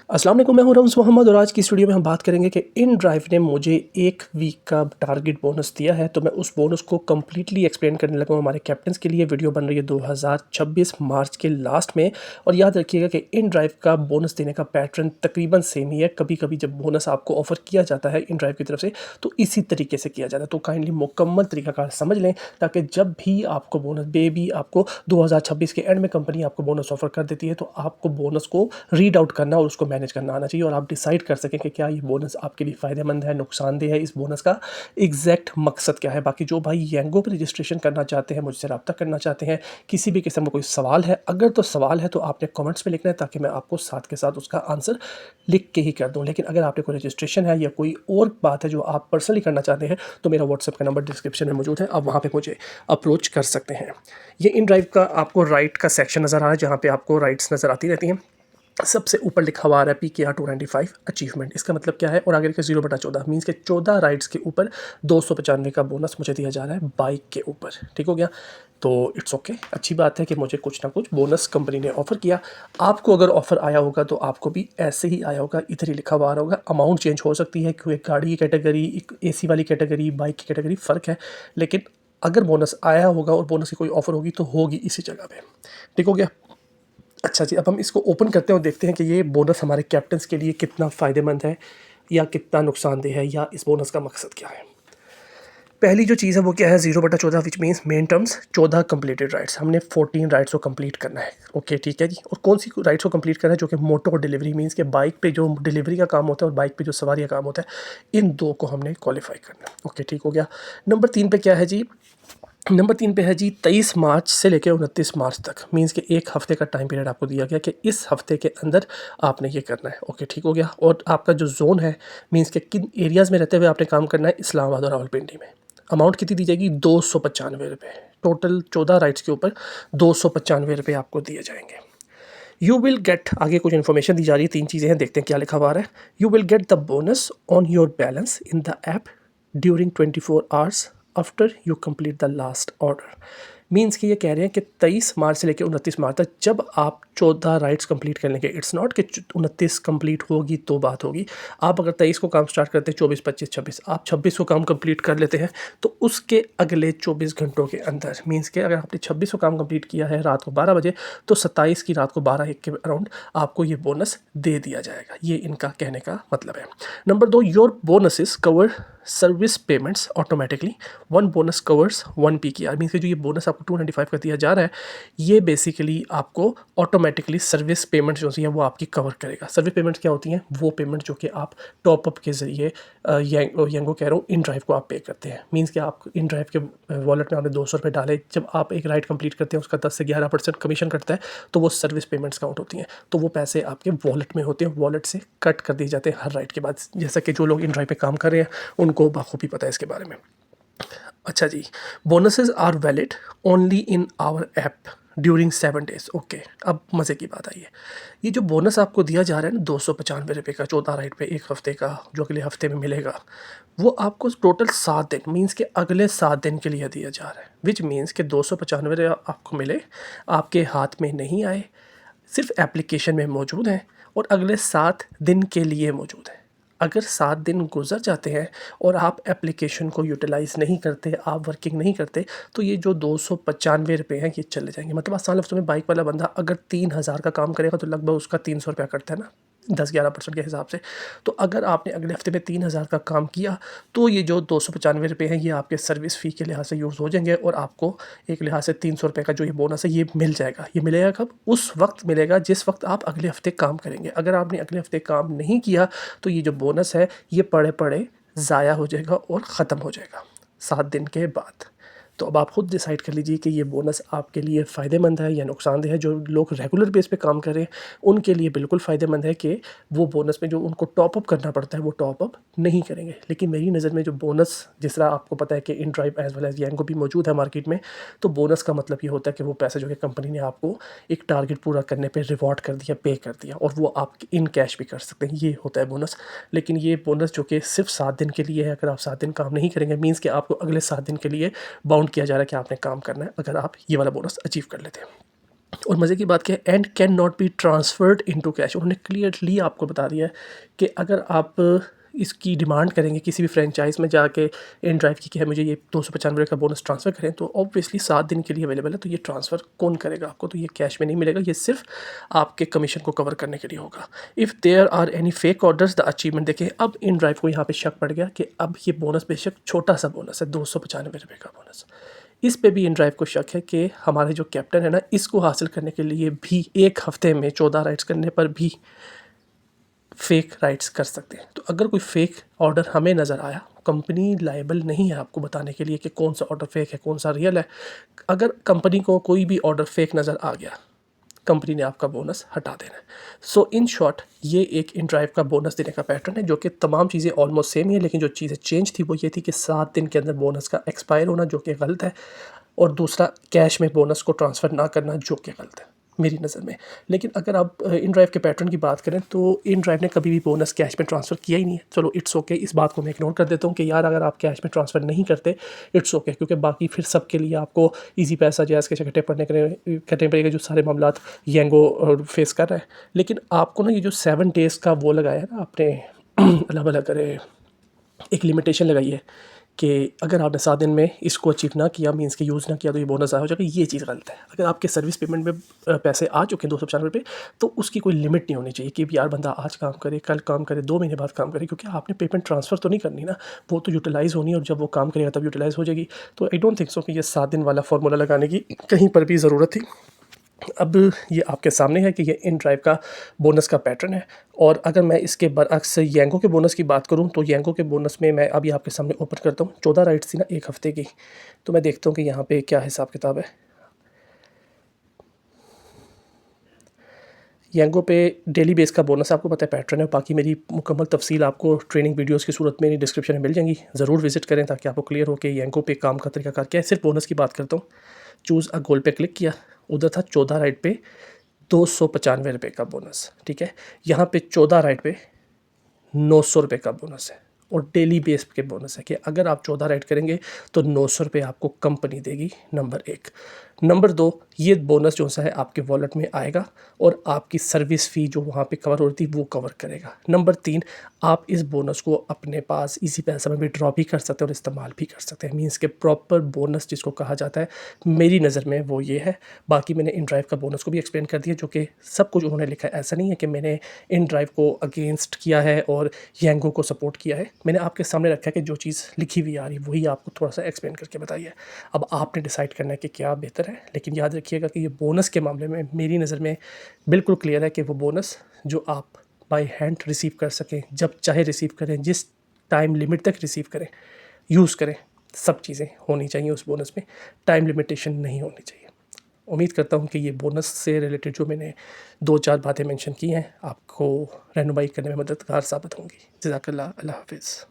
अस्सलाम वालेकुम, मैं हूं रम्ज़ मोहम्मद और आज की इस वीडियो में हम बात करेंगे कि इन ड्राइव ने मुझे 1 वीक का टारगेट बोनस दिया है, तो मैं उस बोनस को कंप्लीटली एक्सप्लेन करने लगा हूं। हमारे कैप्टन्स के लिए वीडियो बन रही है 2026 मार्च के लास्ट में। और याद रखिएगा कि इन ड्राइव का बोनस देने का पैटर्न तकरीबन सेम ही है। कभी-कभी जब बोनस आपको ऑफ़र किया जाता है इन ड्राइव की तरफ से, तो इसी तरीके से किया जाता है। तो काइंडली मुकम्मल तरीक़ाकार समझ लें, ताकि जब भी आपको बोनस आपको 2026 के एंड में कंपनी आपको बोनस ऑफ़र कर देती है, तो आपको बोनस को रीड आउट करना और उसको मैनेज करना आना चाहिए और आप डिसाइड कर सकें कि क्या ये बोनस आपके लिए फ़ायदेमंद है, नुकसानदेह है, इस बोनस का एग्जैक्ट मकसद क्या है। बाकी जो भाई येंगो पे रजिस्ट्रेशन करना चाहते हैं, मुझसे रब्ता करना चाहते हैं, किसी भी किस्म का कोई सवाल है, अगर तो सवाल है तो आपने कमेंट्स में लिखना है, ताकि मैं आपको साथ के साथ उसका आंसर लिख के ही कर दूँ। लेकिन अगर आपने कोई रजिस्ट्रेशन है या कोई और बात है जो आप पर्सनली करना चाहते हैं, तो मेरा व्हाट्सएप का नंबर डिस्क्रिप्शन में मौजूद है, आप वहाँ पे मुझे अप्रोच कर सकते हैं। ये इन ड्राइव का आपको राइट का सेक्शन नज़र आ रहा है, जहाँ पे आपको राइट्स नज़र आती रहती हैं। सबसे ऊपर लिखा हुआ आ रहा है PKR 295 अचीवमेंट। इसका मतलब क्या है, और आगे लिखा 0/14 मीन्स के 14 राइड्स के ऊपर 295 का बोनस मुझे दिया जा रहा है बाइक के ऊपर। ठीक हो गया, तो इट्स ओके, अच्छी बात है कि मुझे कुछ ना कुछ बोनस कंपनी ने ऑफ़र किया। आपको अगर ऑफ़र आया होगा तो आपको भी ऐसे ही आया होगा, इधर ही लिखा हुआ आ रहा होगा। अमाउंट चेंज हो सकती है, क्योंकि गाड़ी की कैटेगरी, एक AC वाली कैटेगरी, बाइक की कैटेगरी फ़र्क है, लेकिन अगर बोनस आया होगा और बोनस की कोई ऑफ़र होगी तो होगी इसी जगह पे। ठीक हो गया। अच्छा जी, अब हम इसको ओपन करते हैं और देखते हैं कि ये बोनस हमारे कैप्टन्स के लिए कितना फ़ायदेमंद है या कितना नुकसानदेह है, या इस बोनस का मकसद क्या है। पहली जो चीज़ है वो क्या है, 0/14 which means main terms 14 completed rides. हमने 14 राइड्स को कंप्लीट करना है। ओके ठीक है जी। और कौन सी राइड्स को कंप्लीट करना है, जो कि मोटो डिलीवरी मीन्स के बाइक पे जो डिलीवरी का काम होता है और बाइक पे जो सवारी का काम होता है, इन दो को हमने क्वालिफाई करना है। ओके ठीक हो गया। नंबर 3 पे क्या है जी, नंबर 3 पे है जी 23 मार्च से लेकर 29 मार्च तक, मीन्स कि एक हफ़्ते का टाइम पीरियड आपको दिया गया कि इस हफ़्ते के अंदर आपने ये करना है। ओके ठीक हो गया। और आपका जो जोन है, मीन्स कि किन एरियाज़ में रहते हुए आपने काम करना है, इस्लामाबाद और रावलपिंडी में। अमाउंट कितनी दी जाएगी, 295 रुपये। टोटल 14 राइड्स के ऊपर 295 रुपये आपको दिए जाएंगे। यू विल गेट, आगे कुछ इन्फॉर्मेशन दी जा रही है, 3 चीज़ें हैं, देखते हैं क्या लिखा हुआ है। You will get the bonus on your balance in the app during 24 hours after you complete the last order. Means कि ये कह रहे हैं कि 23 मार्च से लेकर 29 मार्च तक जब आप 14 राइड्स कंप्लीट कर लेंगे, इट्स नॉट कि 29 कंप्लीट होगी तो बात होगी। आप अगर 23 को काम स्टार्ट करते हैं, 24, 25, 26, आप 26 को काम कंप्लीट कर लेते हैं, तो उसके अगले 24 घंटों के अंदर, मीन्स कि अगर आपने 26 को काम कंप्लीट किया है रात को 12 बजे, तो 27 की रात को 12-1 के अराउंड आपको ये बोनस दे दिया जाएगा। ये इनका कहने का मतलब है। Number 2, your bonuses cover service payments automatically, 1 bonus covers 1 PKR। Means कि जो ये बोनस आपको 295 का दिया जा रहा है, ये बेसिकली आपको ऑटोमेटिकली सर्विस पेमेंट जो होती है वो आपकी कवर करेगा। सर्विस पेमेंट्स क्या होती हैं, वो पेमेंट जो कि आप टॉपअप के ज़रिए येंगो कह रहा हूँ, इन ड्राइव को आप पे करते हैं। मीन्स कि आप इन ड्राइव के वॉलेट में आपने 200 रुपये डाले, जब आप एक राइड कंप्लीट करते हैं उसका 10 से 11% कमीशन कटता है, तो वो सर्विस पेमेंट्स काउंट होती हैं। तो वो पैसे आपके वॉलेट में होते हैं, वॉलेट से कट कर दिए जाते हैं हर राइड के बाद। जैसा कि जो लोग इन ड्राइव पे काम कर रहे हैं उनको बाखूबी पता है इसके बारे में। अच्छा जी, bonuses are valid only in our app during 7 days. Okay, अब मज़े की बात आई है। ये जो बोनस आपको दिया जा रहा है ना, 295 रुपये का 14 राइड पे एक हफ़्ते का, जो अगले हफ़्ते में मिलेगा, वो आपको टोटल 7 दिन, मीन्स के अगले 7 दिन के लिए दिया जा रहा है। विच मीन्स के 295 आपको मिले, आपके हाथ में नहीं आए, सिर्फ एप्लीकेशन में मौजूद हैं और अगले 7 दिन के लिए मौजूद है। अगर 7 दिन गुजर जाते हैं और आप एप्लीकेशन को यूटिलाइज़ नहीं करते, आप वर्किंग नहीं करते, तो ये जो 295 रुपये हैं ये चले जाएंगे। मतलब आसान लफ्ज़ों में, बाइक वाला बंदा अगर 3000 का काम करेगा तो लगभग उसका 300 रुपया कटता है ना, 10-11% के हिसाब से। तो अगर आपने अगले हफ्ते में 3000 का काम किया, तो ये जो 295 रुपये हैं ये आपके सर्विस फ़ी के लिहाज से यूज़ हो जाएंगे और आपको एक लिहाज से 300 रुपये का जो ये बोनस है ये मिल जाएगा। ये मिलेगा कब, उस वक्त मिलेगा जिस वक्त आप अगले हफ्ते काम करेंगे। अगर आपने अगले हफ्ते काम नहीं किया, तो ये जो बोनस है ये पड़े पड़े ज़ाया हो जाएगा और ख़त्म हो जाएगा 7 दिन के बाद। तो अब आप खुद डिसाइड कर लीजिए कि ये बोनस आपके लिए फ़ायदेमंद है या नुकसानदेह है। जो लोग रेगुलर बेस पे काम कर रहे हैं उनके लिए बिल्कुल फ़ायदेमंद है कि वो बोनस में जो उनको टॉप अप करना पड़ता है वो टॉप अप नहीं करेंगे। लेकिन मेरी नज़र में जो बोनस, जिस तरह आपको पता है कि inDrive as well as Yango भी मौजूद है मार्केट में, तो बोनस का मतलब ये होता है कि वो पैसे जो कि कंपनी ने आपको एक टारगेट पूरा करने पे रिवॉर्ड कर दिया, पे कर दिया, और वो आप इन कैश भी कर सकते हैं, ये होता है बोनस। लेकिन ये बोनस जो कि सिर्फ 7 दिन के लिए है, अगर आप 7 दिन काम नहीं करेंगे, मीन्स कि आपको अगले 7 दिन के लिए बाउंड किया जा रहा है कि आपने काम करना है, अगर आप ये वाला बोनस अचीव कर लेते हैं। और मज़े की बात क्या है, and can not be transferred into cash. उन्होंने क्लियरली आपको बता दिया है कि अगर आप इसकी डिमांड करेंगे किसी भी फ्रेंचाइज में जाके इन ड्राइव की कि है मुझे ये 295 का बोनस ट्रांसफ़र करें, तो ऑब्वियसली 7 दिन के लिए अवेलेबल है, तो ये ट्रांसफ़र कौन करेगा आपको? तो ये कैश में नहीं मिलेगा, ये सिर्फ आपके कमीशन को कवर करने के लिए होगा। If there are any fake orders the achievement, देखिए अब इन ड्राइव को यहाँ पे शक पड़ गया कि अब ये बोनस बेशक छोटा सा बोनस है, 295 रुपये का बोनस, इस पे भी इन ड्राइव को शक है कि हमारे जो कैप्टन है ना, इसको हासिल करने के लिए भी 1 हफ़्ते में 14 राइड्स करने पर भी फेक राइट्स कर सकते हैं। तो अगर कोई फेक ऑर्डर हमें नज़र आया, कंपनी लायबल नहीं है आपको बताने के लिए कि कौन सा ऑर्डर फेक है कौन सा रियल है। अगर कंपनी को कोई भी ऑर्डर फेक नज़र आ गया, कंपनी ने आपका बोनस हटा देना है। सो इन शॉर्ट ये एक इन ड्राइव का बोनस देने का पैटर्न है, जो कि तमाम चीज़ें ऑलमोस्ट सेम ही है, लेकिन जो चीज़ें चेंज थी वो ये थी कि 7 दिन के अंदर बोनस का एक्सपायर होना, जो कि गलत है, और दूसरा कैश में बोनस को ट्रांसफ़र ना करना, जो कि गलत है मेरी नज़र में। लेकिन अगर आप इन ड्राइव के पैटर्न की बात करें तो इन ड्राइव ने कभी भी बोनस कैश में ट्रांसफ़र किया ही नहीं है। चलो इट्स ओके, इस बात को मैं इग्नोर कर देता हूँ कि यार अगर आप कैश में ट्रांसफ़र नहीं करते इट्स ओके, क्योंकि बाकी फिर सबके लिए आपको ईजी पैसा जैस के इकट्ठे करने पड़ेगा, जो सारे मामला येंगो फेस कर रहा है। लेकिन आपको ना ये जो 7 डेज़ का वो लगाया है ना आपने अल्लाह भला करे, एक लिमिटेशन लगाई है कि अगर आपने 7 दिन में इसको अचीव ना किया, मीन्स के यूज़ ना किया, तो ये बोनस आया हो जाएगा, ये चीज़ गलत है। अगर आपके सर्विस पेमेंट में पैसे आ चुके हैं 295 रुपये, तो उसकी कोई लिमिट नहीं होनी चाहिए कि यार बंदा आज काम करे, कल काम करे, 2 महीने बाद काम करे, क्योंकि आपने पेमेंट ट्रांसफ़र तो नहीं करनी ना, वो तो यूटिलाइज़ होनी है, और जब वो काम करेगा तब यूटिलाइज़ हो जाएगी। तो आई डोंट थिंक सो कि ये 7 दिन वाला फार्मूला लगाने की कहीं पर भी ज़रूरत थी। अब ये आपके सामने है कि ये इन ड्राइव का बोनस का पैटर्न है। और अगर मैं इसके बरअक्स येंगो के बोनस की बात करूं, तो येंगो के बोनस में मैं अभी आपके सामने ओपन करता हूं। 14 राइड्स थी ना 1 हफ़्ते की, तो मैं देखता हूं कि यहाँ पे क्या हिसाब किताब है। येंगो पे डेली बेस का बोनस आपको पता है पैटर्न है, बाकी मेरी मुकम्मल तफसील आपको ट्रेनिंग वीडियोस की सूरत में डिस्क्रिप्शन में मिल जाएंगी, ज़रूर विजिट करें ताकि आपको क्लियर हो कि येंगो पे काम का तरीकाकार क्या है। सिर्फ बोनस की बात करता हूँ। चूज़ अ गोल पे क्लिक किया, उधर था 14 राइड पे 295 रुपये का बोनस, ठीक है। यहाँ पे 14 राइड पे 900 रुपये का बोनस है, और डेली बेस के बोनस है कि अगर आप 14 राइड करेंगे तो 900 रुपये आपको कंपनी देगी, नंबर 1। नंबर 2, ये बोनस जो सा है आपके वॉलेट में आएगा और आपकी सर्विस फ़ी जो वहाँ पे कवर हो रही थी वो कवर करेगा। नंबर 3, आप इस बोनस को अपने पास इसी पैसा में भी ड्रॉ भी कर सकते हैं और इस्तेमाल भी कर सकते हैं। मीन्स के प्रॉपर बोनस जिसको कहा जाता है, मेरी नज़र में वो ये है। बाकी मैंने इन ड्राइव का बोनस को भी एक्सप्लेन कर दिया, जो कि सब कुछ उन्होंने लिखा है। ऐसा नहीं है कि मैंने इन ड्राइव को अगेंस्ट किया है और येंगो को सपोर्ट किया है। मैंने आपके सामने रखा है कि जो चीज़ लिखी हुई आ रही वही आपको थोड़ा सा एक्सप्लेन करके बताई है। अब आपने डिसाइड करना है कि क्या बेहतर है, लेकिन याद रखिएगा कि ये बोनस के मामले में मेरी नज़र में बिल्कुल क्लियर है कि वो बोनस जो आप बाय हैंड रिसीव कर सकें, जब चाहे रिसीव करें, जिस टाइम लिमिट तक रिसीव करें, यूज़ करें, सब चीज़ें होनी चाहिए उस बोनस में, टाइम लिमिटेशन नहीं होनी चाहिए। उम्मीद करता हूँ कि ये बोनस से रिलेटेड जो मैंने 2-4 बातें मेंशन की हैं आपको रहनुमाई करने में मददगार साबित होंगी। जज़ाकल्लाह, अल्लाह हाफ़िज़।